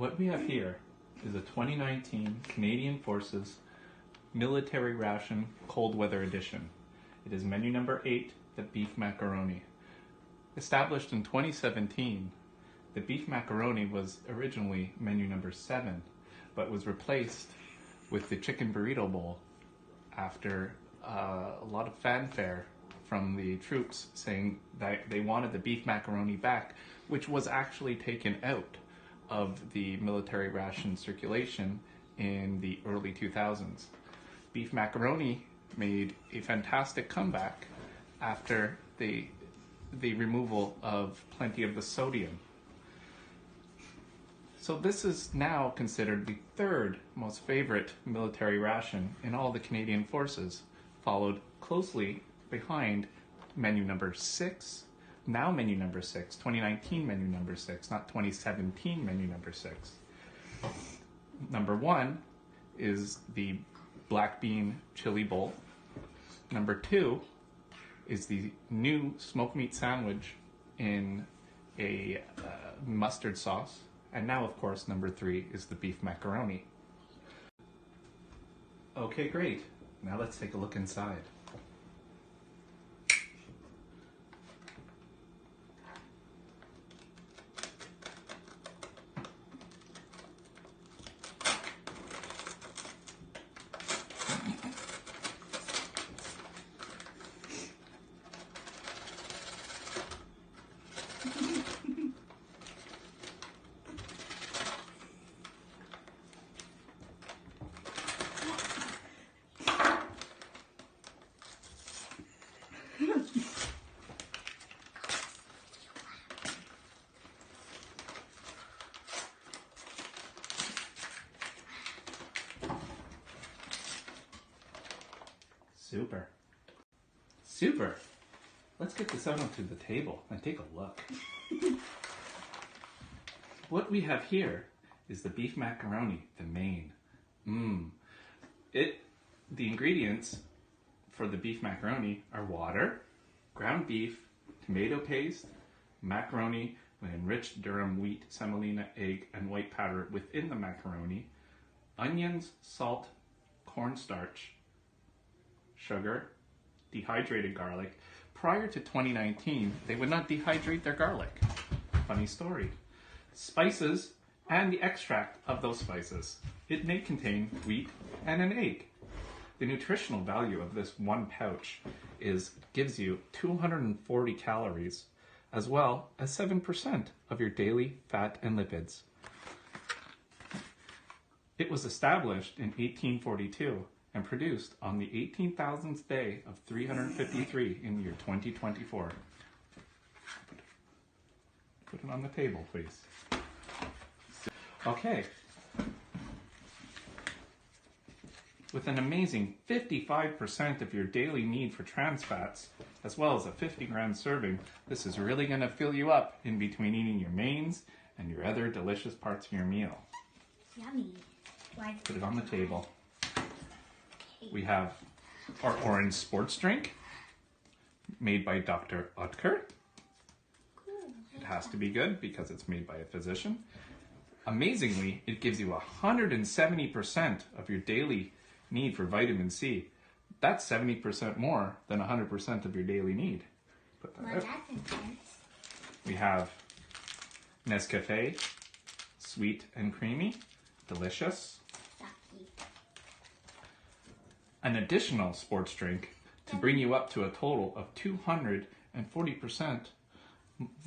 What we have here is a 2019 Canadian Forces Military Ration Cold Weather Edition. It is menu number 8, the beef macaroni. Established in 2017, the beef macaroni was originally menu number 7, but was replaced with the chicken burrito bowl after a lot of fanfare from the troops saying that they wanted the beef macaroni back, which was actually taken out of the military ration circulation in the early 2000s. Beef macaroni made a fantastic comeback after the removal of plenty of the sodium. So this is now considered the third most favorite military ration in all the Canadian Forces, followed closely behind menu number 6, now menu number 6, 2019 menu number 6, not 2017 menu number 6. Number 1 is the black bean chili bowl. Number 2 is the new smoked meat sandwich in a mustard sauce. And now, of course, number 3 is the beef macaroni. Okay, great. Now let's take a look inside. Super. Super. Let's get this out onto the table and take a look. What we have here is the beef macaroni, the main. The ingredients for the beef macaroni are water, ground beef, tomato paste, macaroni with enriched durum wheat, semolina, egg, and white powder within the macaroni, onions, salt, cornstarch, sugar, dehydrated garlic. Prior to 2019, they would not dehydrate their garlic. Funny story. Spices and the extract of those spices. It may contain wheat and an egg. The nutritional value of this one pouch gives you 240 calories, as well as 7% of your daily fat and lipids. It was established in 1842 and produced on the 18,000th day of 353 in the year 2024. Put it on the table, please. Okay. With an amazing 55% of your daily need for trans fats, as well as a 50-gram serving, this is really going to fill you up in between eating your mains and your other delicious parts of your meal. Yummy. Put it on the table. We have our orange sports drink made by Dr. Oetker. It has to be good because it's made by a physician. Amazingly, it gives you 170% of your daily need for vitamin C. That's 70% more than 100% of your daily need. Put that out. That's intense. We have Nescafe, sweet and creamy, delicious. An additional sports drink to bring you up to a total of 240%,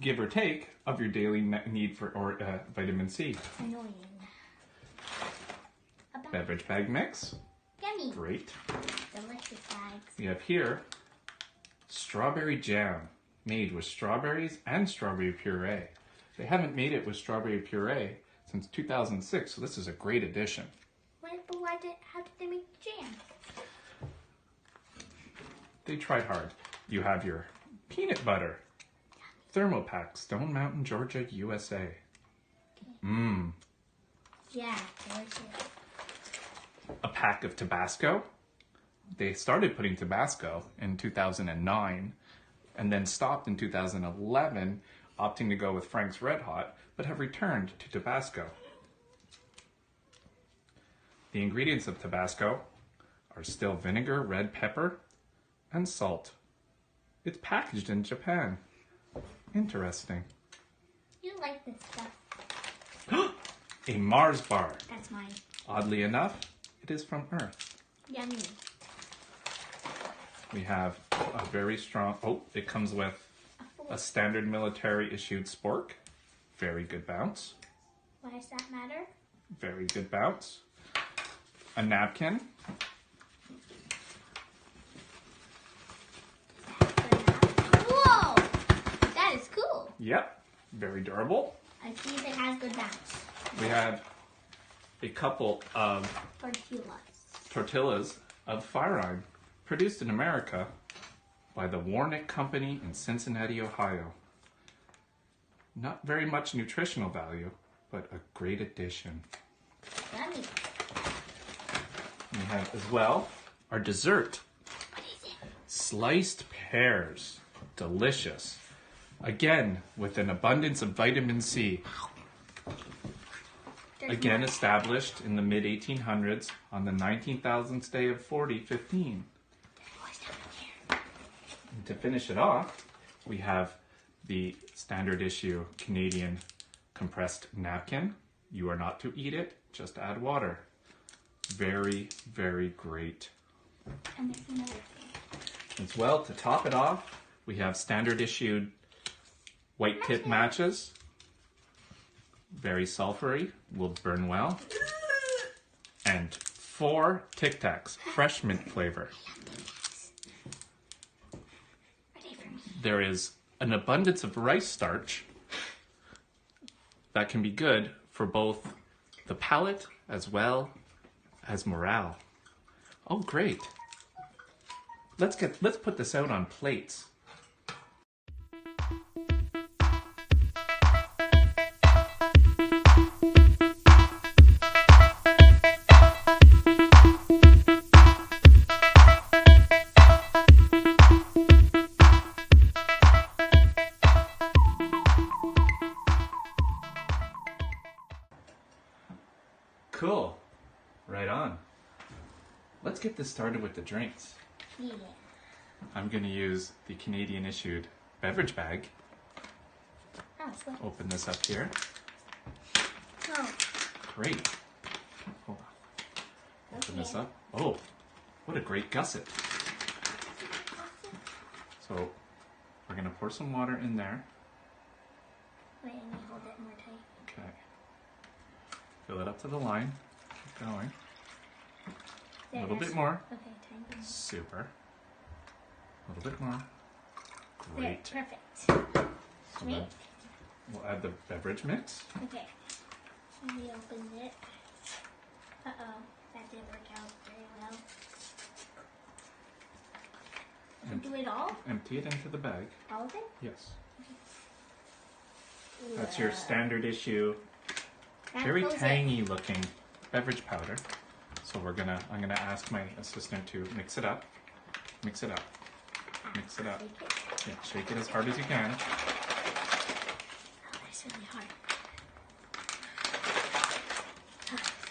give or take, of your daily need for vitamin C. Annoying. Beverage bag mix. Yummy. Great. Delicious bags. We have here strawberry jam made with strawberries and strawberry puree. They haven't made it with strawberry puree since 2006, so this is a great addition. How did they make jam? They tried hard. You have your peanut butter. Thermopack, Stone Mountain, Georgia, USA. Yeah, delicious. A pack of Tabasco. They started putting Tabasco in 2009 and then stopped in 2011, opting to go with Frank's Red Hot, but have returned to Tabasco. The ingredients of Tabasco are still vinegar, red pepper, and salt. It's packaged in Japan. Interesting. You like this stuff. A Mars bar. That's mine. Oddly enough, it is from Earth. Yummy. We have a very strong, it comes with a standard military issued spork. Very good bounce. Why does that matter? Very good bounce. A napkin. Whoa! That is cool. Yep, very durable. I see if it has good bounce. We have a couple of tortillas of firearm produced in America by the Warnick Company in Cincinnati, Ohio. Not very much nutritional value, but a great addition. Yummy. We have as well our dessert. What is it? Sliced pears. Delicious. Again, with an abundance of vitamin C. Again established in the mid-1800s on the 19,000th day of 4015. And to finish it off, we have the standard issue Canadian compressed napkin. You are not to eat it, just add water. Very, very great. And there's another thing. As well, to top it off, we have standard issued white tip matches. Very sulfury, will burn well. And 4 Tic Tacs, fresh mint flavor. Ready for me. There is an abundance of rice starch that can be good for both the palate as well as morale. Oh, great. Let's put this out on plates. Cool. Right on. Let's get this started with the drinks. Yeah. I'm going to use the Canadian issued beverage bag. Oh, it's wet. Open this up here. Oh. Great. Hold on. Open this Okay. up. Oh, what a great gusset. So we're going to pour some water in there. Wait, let me hold it more tight. Okay. Fill it up to the line. Keep going. A little bit more. Okay, tiny. Super. A little bit more. There, Great. perfect. So Sweet. then we'll add the beverage mix. Okay. Let me open it. Uh-oh, that didn't work out very well. And Do it all? empty it into the bag. All of it? Yes. That's your standard issue, Now very close it. tangy looking beverage powder. So I'm gonna ask my assistant to mix it up. Mix it up. Mix it up. Shake it. Yeah, shake it as hard as you can. Oh, that's really hard.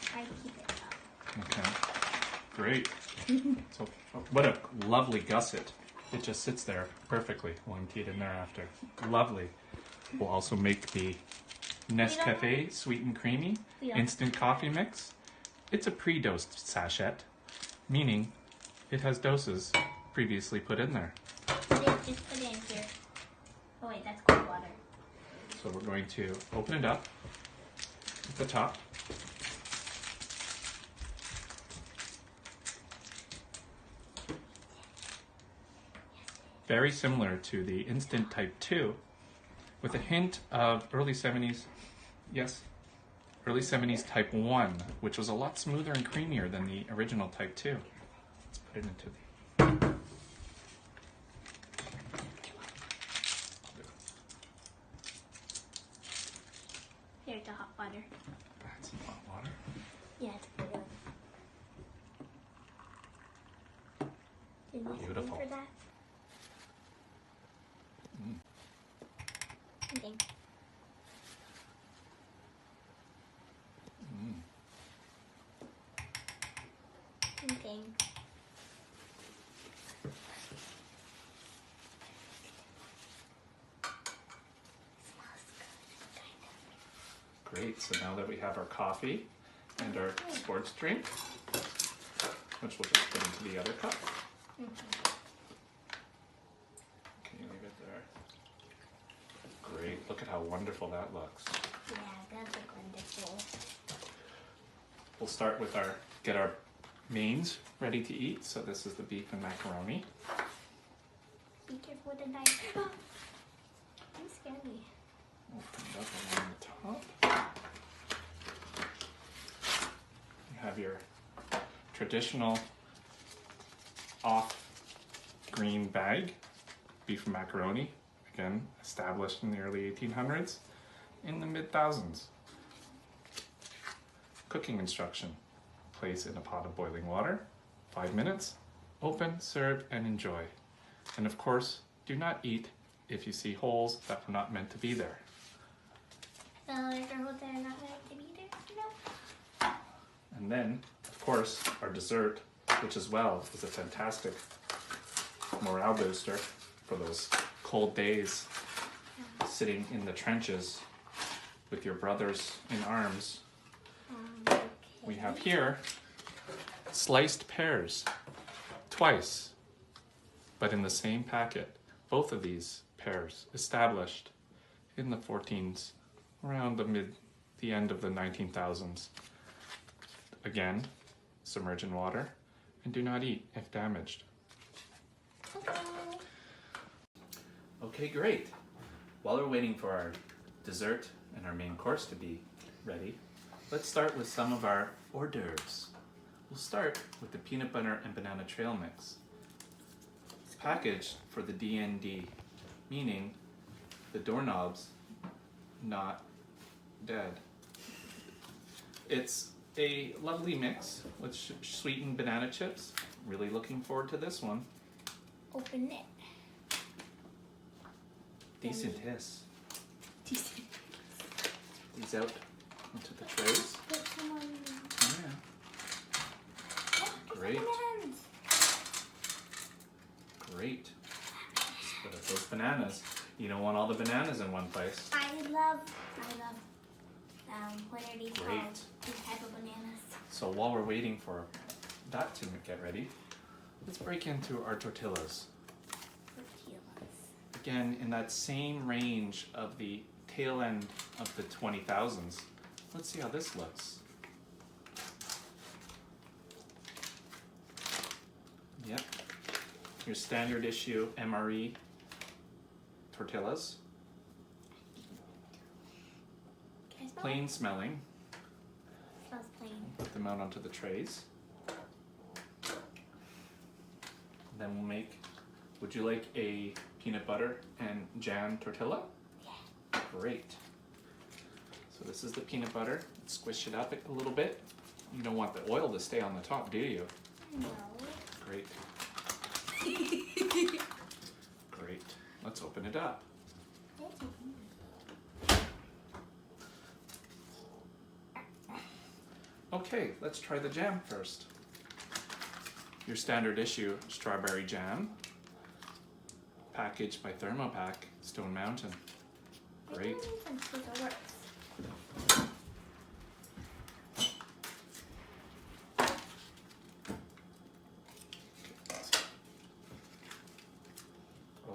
Try to keep it up. Okay. Great. So what a lovely gusset. It just sits there perfectly. We'll empty it in there after. Lovely. We'll also make the Nescafe Sweet and Creamy instant coffee mix. It's a pre-dosed sachet, meaning it has doses previously put in there. Just put it in here. Oh wait, that's cold water. So we're going to open it up at the top. Very similar to the Instant Type 2, with a hint of early 70s, yes, early 70s Type 1, which was a lot smoother and creamier than the original Type 2. Let's put it into the... Here's the hot water. Add some hot water. Yeah, it's boiling. Did you Beautiful. for that? Okay. thing. Great, so now that we have our coffee and our sports drink, which we'll just put into the other cup. Can you leave it there? Great, look at how wonderful that looks. Yeah, that looks wonderful. We'll start with get our mains ready to eat. So this is the beef and macaroni. Be careful with the knife. I'm scary. Open it up along the top. You have your traditional off green bag, beef and macaroni, again established in the early 1800s, in the mid-thousands. Cooking instruction: place in a pot of boiling water, 5 minutes, open, serve, and enjoy. And of course, do not eat if you see holes that were not meant to be there. Like our holes that are not meant to be there? No. And then, of course, our dessert, which as well is a fantastic morale booster for those cold days, sitting in the trenches with your brothers in arms. Okay. We have here sliced pears, twice, but in the same packet. Both of these pears established in the 14s, around the end of the 19,000s. Again, submerge in water and do not eat if damaged. Okay. Okay, great. While we're waiting for our dessert and our main course to be ready, let's start with some of our hors d'oeuvres. We'll start with the peanut butter and banana trail mix. It's packaged for the DND, meaning the doorknob's not dead. It's a lovely mix with sweetened banana chips. Really looking forward to this one. Open it. Decent hiss. Decent. These out onto the trays. Put some on. Yeah. Oh, Great. bananas. Great. Split up those bananas. You don't want all the bananas in one place. I love, what are these Great. called? These type of bananas. So while we're waiting for that to get ready, let's break into our tortillas. Tortillas. Again, in that same range of the tail end of the 20,000s. Let's see how this looks. Yep. Your standard issue MRE tortillas. Can I smell Plain smelling. it? Smells plain. Put them out onto the trays. Then we'll make, would you like a peanut butter and jam tortilla? Yeah. Great. So this is the peanut butter. Squish it up a little bit. You don't want the oil to stay on the top, do you? No. Great. Great. Let's open it up. Okay, let's try the jam first. Your standard issue strawberry jam, packaged by Thermopack, Stone Mountain. Great.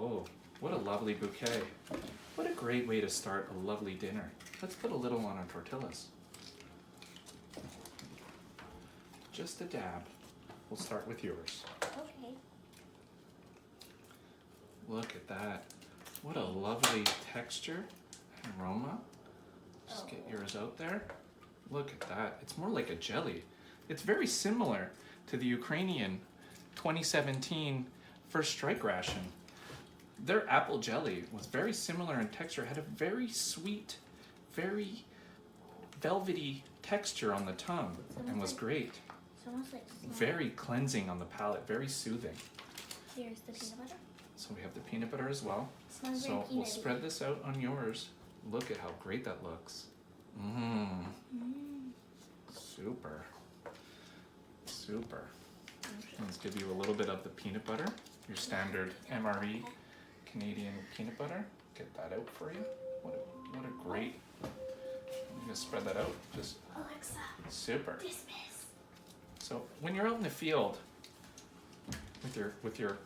Oh, what a lovely bouquet. What a great way to start a lovely dinner. Let's put a little on our tortillas. Just a dab. We'll start with yours. Okay. Look at that. What a lovely texture and aroma. Just get yours out there. Look at that. It's more like a jelly. It's very similar to the Ukrainian 2017 First Strike ration. Their apple jelly was very similar in texture, had a very sweet, very velvety texture on the tongue, and was great. It's almost like slime. Very cleansing on the palate, very soothing. Here's the peanut butter. So we have the peanut butter as well. Smells very So we'll peanutty. spread this out on yours. Look at how great that looks. Mmm. Super. Super. Let's give you a little bit of the peanut butter, your standard MRE Canadian peanut butter. Get that out for you. What a great. I'm gonna spread that out. Just Alexa, super. dismiss. So when you're out in the field with your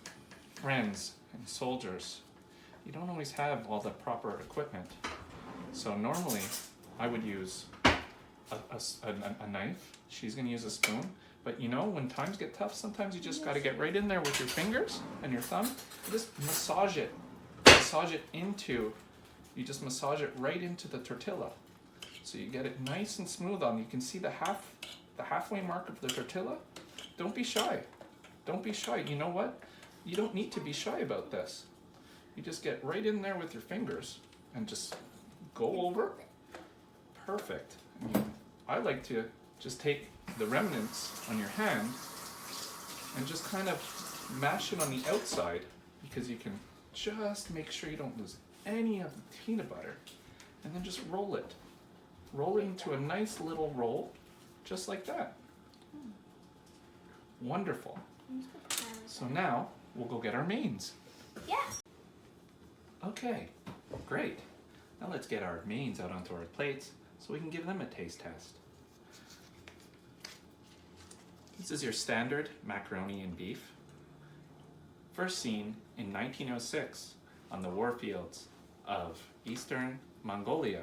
friends and soldiers, you don't always have all the proper equipment. So normally I would use a knife. She's gonna use a spoon. But you know, when times get tough, sometimes you just gotta get right in there with your fingers and your thumb. Just massage it right into the tortilla. So you get it nice and smooth on. You can see the halfway mark of the tortilla. Don't be shy. Don't be shy. You know what? You don't need to be shy about this. You just get right in there with your fingers and just go over. Perfect. I like to just take the remnants on your hand and just kind of mash it on the outside, because you can just make sure you don't lose any of the peanut butter, and then just roll it. Roll it into a nice little roll, just like that. Wonderful. So now we'll go get our mains. Yeah. Okay, great. Now let's get our mains out onto our plates so we can give them a taste test. This is your standard macaroni and beef. First seen in 1906 on the warfields of Eastern Mongolia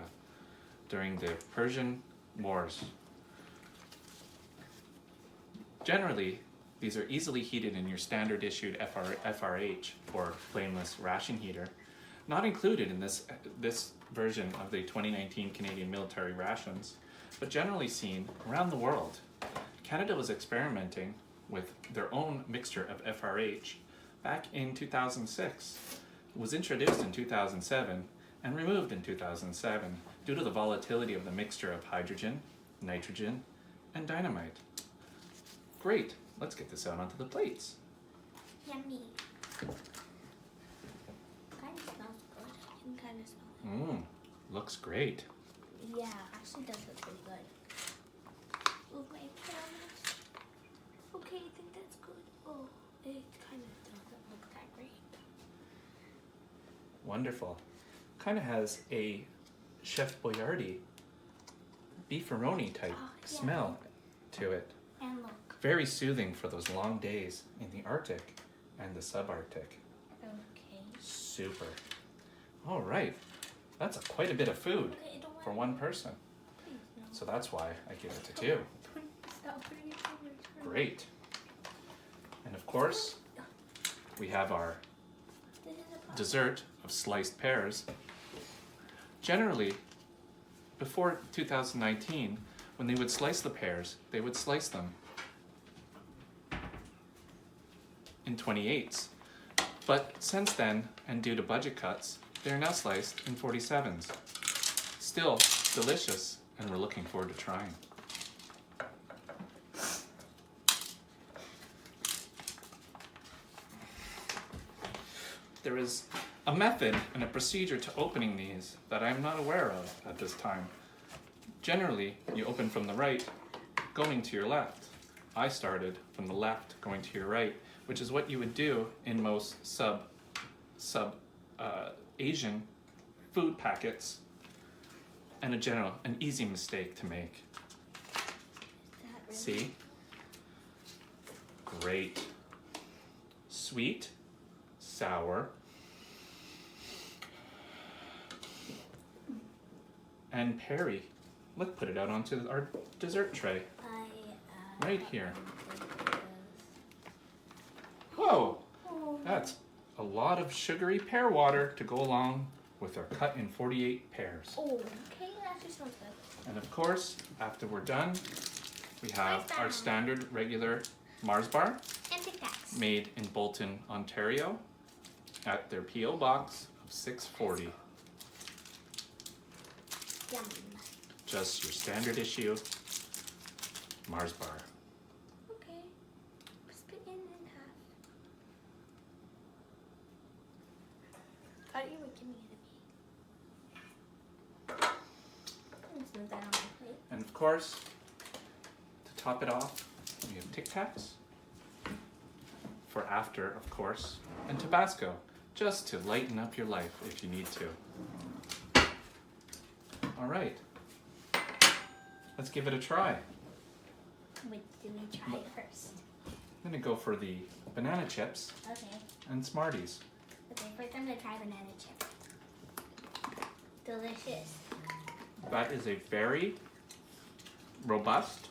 during the Persian Wars. Generally, these are easily heated in your standard issued FRH, or flameless ration heater. Not included in this version of the 2019 Canadian military rations, but generally seen around the world. Canada was experimenting with their own mixture of FRH back in 2006. It was introduced in 2007 and removed in 2007 due to the volatility of the mixture of hydrogen, nitrogen, and dynamite. Great, let's get this out onto the plates. Yummy. Kind of smells good. You can kind of smell it. Looks great. Yeah, actually does look pretty good. Oh, my promise. Okay, I think that's good. Oh, it kind of doesn't look that great. Wonderful. Kind of has a Chef Boyardee beefaroni type smell to it. And look. Very soothing for those long days in the Arctic and the subarctic. Okay. Super. All right. That's quite a bit of food Okay, don't for worry. one person. Please, no. So that's why I give it to two. Stop putting your fingers. Great. And of course, we have our This is a pot. dessert of sliced pears. Generally, before 2019, when they would slice the pears, they would slice them in 28s. But since then, and due to budget cuts, they are now sliced in 47s. Still delicious, and we're looking forward to trying. There is a method and a procedure to opening these that I'm not aware of at this time. Generally, you open from the right, going to your left. I started from the left, going to your right, which is what you would do in most Asian food packets, and an easy mistake to make. Really? See? Great. Sweet, sour, and Perry. Let's put it out onto our dessert tray. Right here. Whoa! Oh. That's a lot of sugary pear water to go along with our cut in 48 pears. Oh, okay, that actually smells good. And of course, after we're done, we have our standard regular Mars bar, And Tic Tacs. made in Bolton, Ontario, at their P.O. Box of 640. Yum. Just your standard issue Mars bar. Okay. Split in half. Thought you were giving it to me. Let's move that on my plate. And of course, to top it off, we have Tic Tacs. for after, of course, and Tabasco, just to lighten up your life if you need to. All right, let's give it a try. Wait, did we try it first? I'm gonna go for the banana chips Okay. and Smarties. Okay, first I'm gonna try banana chip. Delicious. That is a very robust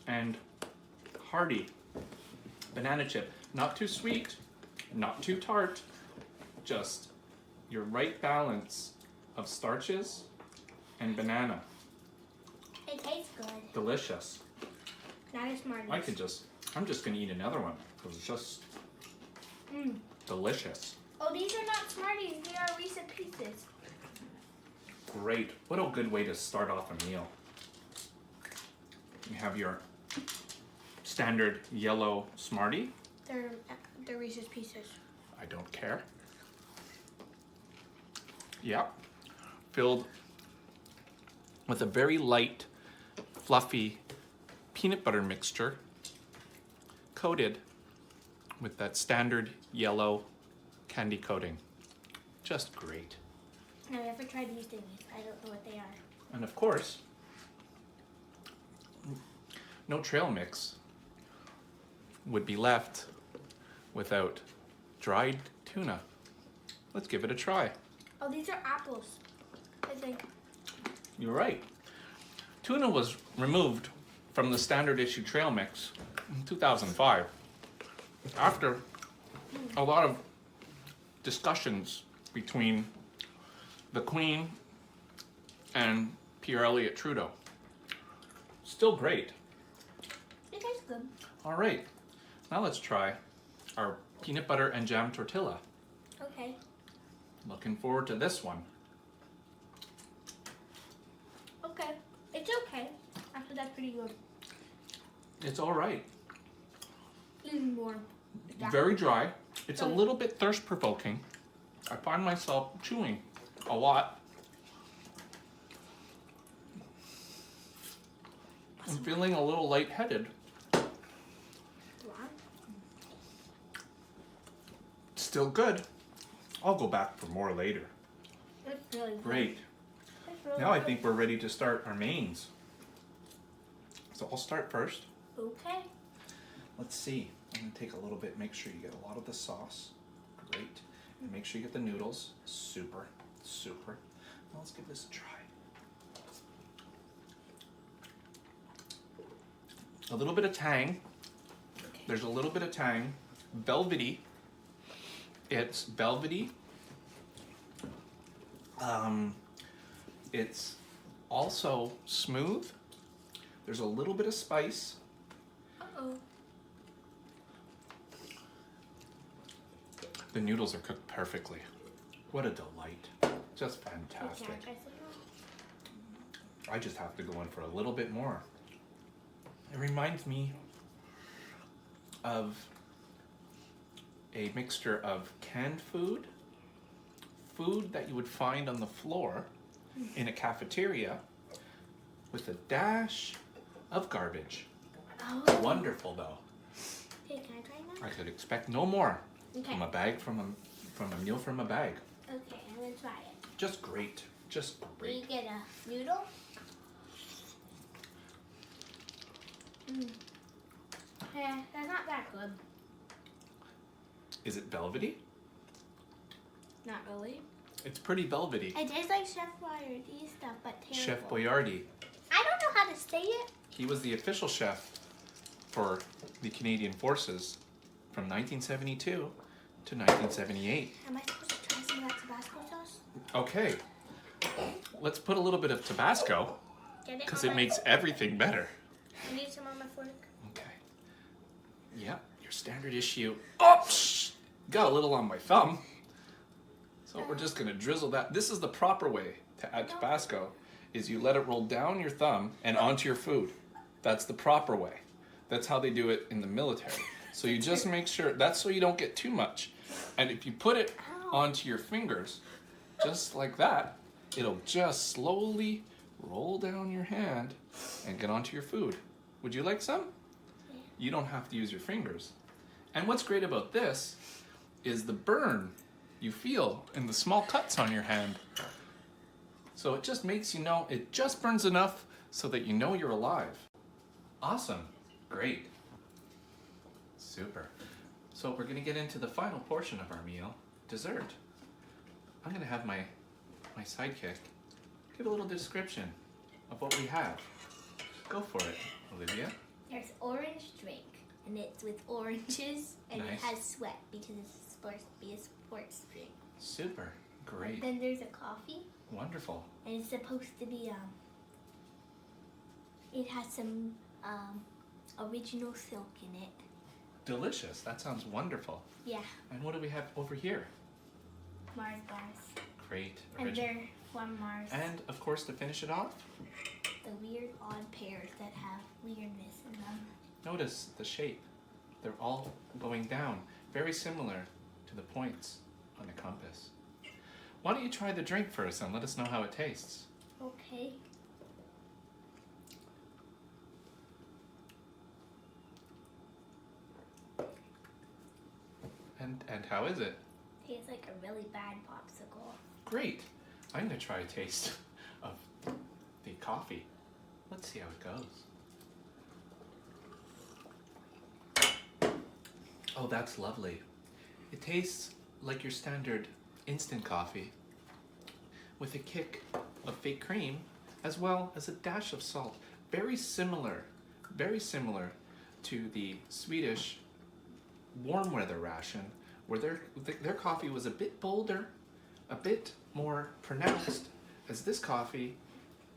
and hearty banana chip. Not too sweet, not too tart, just your right balance of starches and banana. It tastes good. Delicious. Not as smart I'm just gonna eat another one because it's just delicious. Oh, these are not Smarties. They are Reese's Pieces. Great. What a good way to start off a meal. You have your standard yellow Smartie. They're Reese's Pieces. I don't care. Yep. Filled with a very light, fluffy peanut butter mixture, coated with that standard yellow candy coating. Just great. I've never tried these things. I don't know what they are. And of course, no trail mix would be left without dried tuna. Let's give it a try. Oh, these are apples, I think. You're right. Tuna was removed from the standard issue trail mix in 2005 after a lot of discussions between the Queen and Pierre Elliott Trudeau. Still great. It tastes good. All right, now let's try our peanut butter and jam tortilla. Okay. Looking forward to this one. Okay. It's okay. Actually, that's pretty good. It's all right. Even more. Very dry. It's a little bit thirst provoking. I find myself chewing a lot. I'm feeling a little lightheaded. Wow. Still good. I'll go back for more later. It's really good. Great. It's really Now I good. think we're ready to start our mains. So I'll start first. Okay. Let's see. I'm gonna take a little bit, make sure you get a lot of the sauce. Great. And make sure you get the noodles. Super, super. Now let's give this a try. A little bit of tang. There's a little bit of tang. Velvety. It's velvety. It's also smooth. There's a little bit of spice. Uh-oh. The noodles are cooked perfectly. What a delight. Just fantastic. Can I try some more? I just have to go in for a little bit more. It reminds me of a mixture of canned food, food that you would find on the floor in a cafeteria, with a dash of garbage. Oh. Wonderful though. Okay, can I try now? I could expect no more Okay. from a bag, from a meal from a bag. Okay, I'm gonna try it. Just great. Just Do great. you get a noodle? Yeah, that's not that good. Is it velvety? Not really. It's pretty velvety. It tastes like Chef Boyardee stuff, but terrible. Chef Boyardee. I don't know how to say it. He was the official chef for the Canadian Forces from 1972 to 1978. Am I supposed to try some of that Tabasco sauce? Okay, let's put a little bit of Tabasco Get it because on it my makes fork? everything better. I need some on my fork. Okay. Yeah, your standard issue. Oops! Got a little on my thumb. So we're just gonna drizzle that. This is the proper way to add Tabasco, is you let it roll down your thumb and onto your food. That's the proper way. That's how they do it in the military. So you just make sure, that's so you don't get too much. And if you put it onto your fingers, just like that, it'll just slowly roll down your hand and get onto your food. Would you like some? You don't have to use your fingers. And what's great about this is the burn you feel in the small cuts on your hand. So it just makes you know, it just burns enough so that you know you're alive. Awesome. Great. Super. So we're going to get into the final portion of our meal, dessert. I'm going to have my sidekick give a little description of what we have. Go for it, Olivia. There's orange drink, and it's with oranges, and Nice. it has sweat because it's supposed to be a sports drink. Super. Great. Then there's a coffee, Wonderful. and it's supposed to be it has some original silk in it. Delicious. That sounds wonderful. Yeah, And what do we have over here? Mars bars, Great. and Original. they're from Mars. And of course, to finish it off, The weird odd pairs that have weirdness in them. notice the shape. They're all going down, very similar to the points on the compass. Why don't you try the drink first and let us know how it tastes? Okay. And how is it? Tastes like a really bad popsicle. Great. I'm going to try a taste of the coffee. Let's see how it goes. Oh, that's lovely. It tastes like your standard instant coffee with a kick of fake cream as well as a dash of salt. Very similar to the Swedish warm weather ration, where their coffee was a bit bolder, a bit more pronounced, as this coffee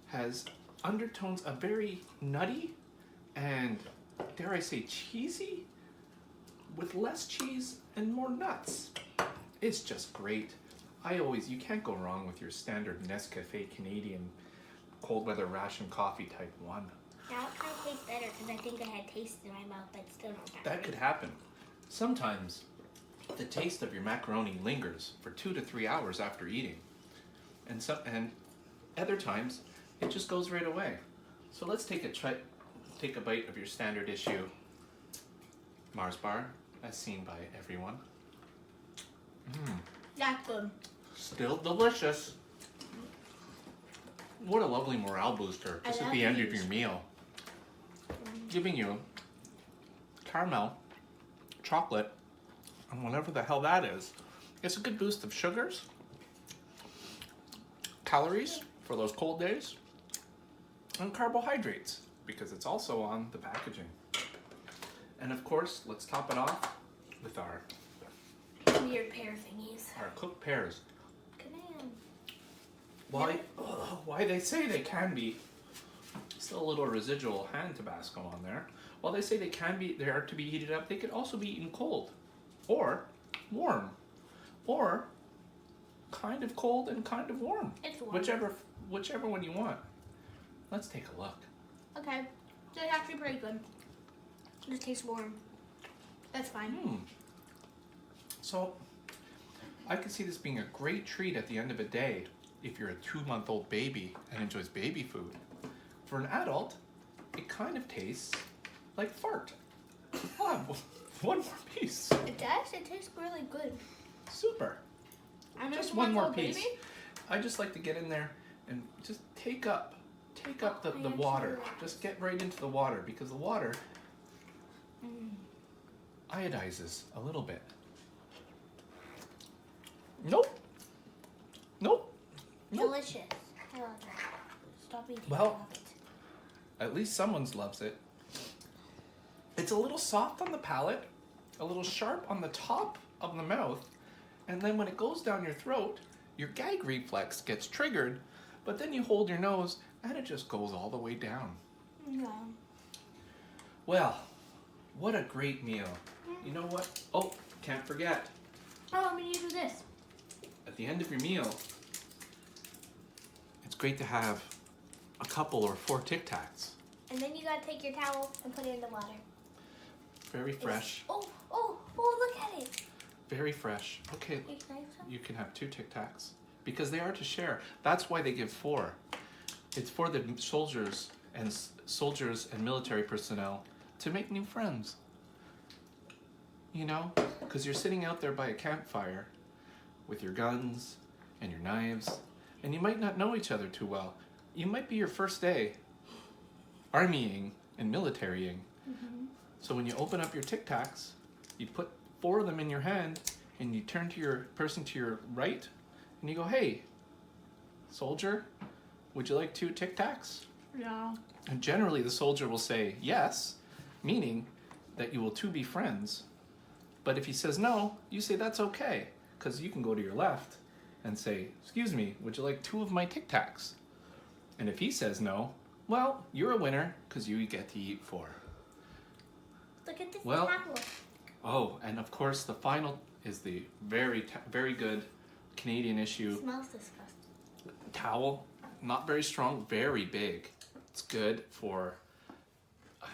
has undertones of very nutty and, dare I say, cheesy, with less cheese and more nuts. It's just great. You can't go wrong with your standard Nescafe Canadian cold weather ration coffee type 1. Now it kind of tastes better because I think I had taste in my mouth, but still not that That good. could happen. Sometimes the taste of your macaroni lingers for 2 to 3 hours after eating. And other times it just goes right away. So let's take a bite of your standard issue Mars bar, as seen by everyone. That's good. Still delicious. What a lovely morale booster just at the end of your meal. Giving you caramel, chocolate, and whatever the hell that is. It's a good boost of sugars, calories for those cold days, and carbohydrates because it's also on the packaging. And of course, let's top it off with our Weird pear thingies. cooked pears. Can I Why they say they can be, still a little residual hand Tabasco on there. While they say they are to be heated up, they could also be eaten cold, or warm, or kind of cold and kind of warm. It's warm. Whichever one you want. Let's take a look. Okay. That's actually pretty good. It tastes warm. That's fine. So, I could see this being a great treat at the end of a day if you're a 2-month-old baby and enjoys baby food. For an adult, it kind of tastes like fart. I'll have one more piece. It does. It tastes really good. Super. I know Just it's one more month-old piece. baby. I just like to get in there and just take up the I water. actually- Just get right into the water because the water iodizes a little bit. Nope. Delicious. I love it. Stop eating. Well, I love it. At least someone loves it. It's a little soft on the palate, a little sharp on the top of the mouth, and then when it goes down your throat, your gag reflex gets triggered, but then you hold your nose and it just goes all the way down. Yeah. Well, what a great meal. You know what? Oh, can't forget. Oh, we need to do this. At the end of your meal, it's great to have a couple or 4 Tic Tacs. And then you gotta take your towel and put it in the water. Very fresh. Oh, look at it. Very fresh. Okay, Hey, can I have some? you can have 2 Tic Tacs because they are to share. That's why they give 4. It's for the soldiers and military personnel to make new friends. you know, because you're sitting out there by a campfire with your guns and your knives, and you might not know each other too well. You might be your first day armying and militarying. So when you open up your Tic Tacs, you put 4 of them in your hand, and you turn to your person to your right, and you go, "Hey, soldier, would you like 2 Tic Tacs?" Yeah. And generally the soldier will say yes, meaning that you will 2 be friends. But if he says no, you say that's okay, because you can go to your left and say, "Excuse me, would you like 2 of my Tic Tacs?" And if he says no, well, you're a winner, because you get to eat 4. Look at this Well, towel. oh, and of course the final is the very good Canadian issue It smells disgusting. towel. Not very strong, very big. It's good for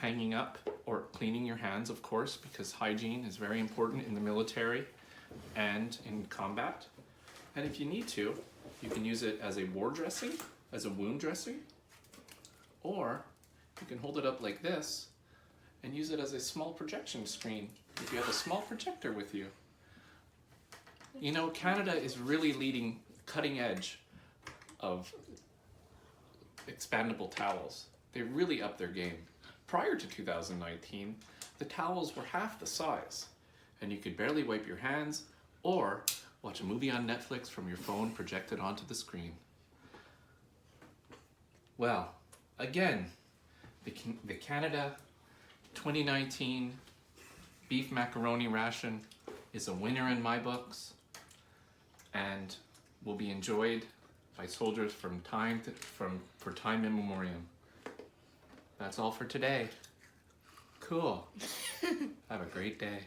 hanging up or cleaning your hands, of course, because hygiene is very important in the military and in combat. And if you need to, you can use it as a war dressing, as a wound dressing, or you can hold it up like this and use it as a small projection screen if you have a small projector with you. You know, Canada is really leading cutting edge of expandable towels. They really upped their game. Prior to 2019, the towels were half the size, and you could barely wipe your hands or watch a movie on Netflix from your phone projected onto the screen. Well, again, the Canada 2019 beef macaroni ration is a winner in my books and will be enjoyed by soldiers for time immemorial. That's all for today. Cool. Have a great day.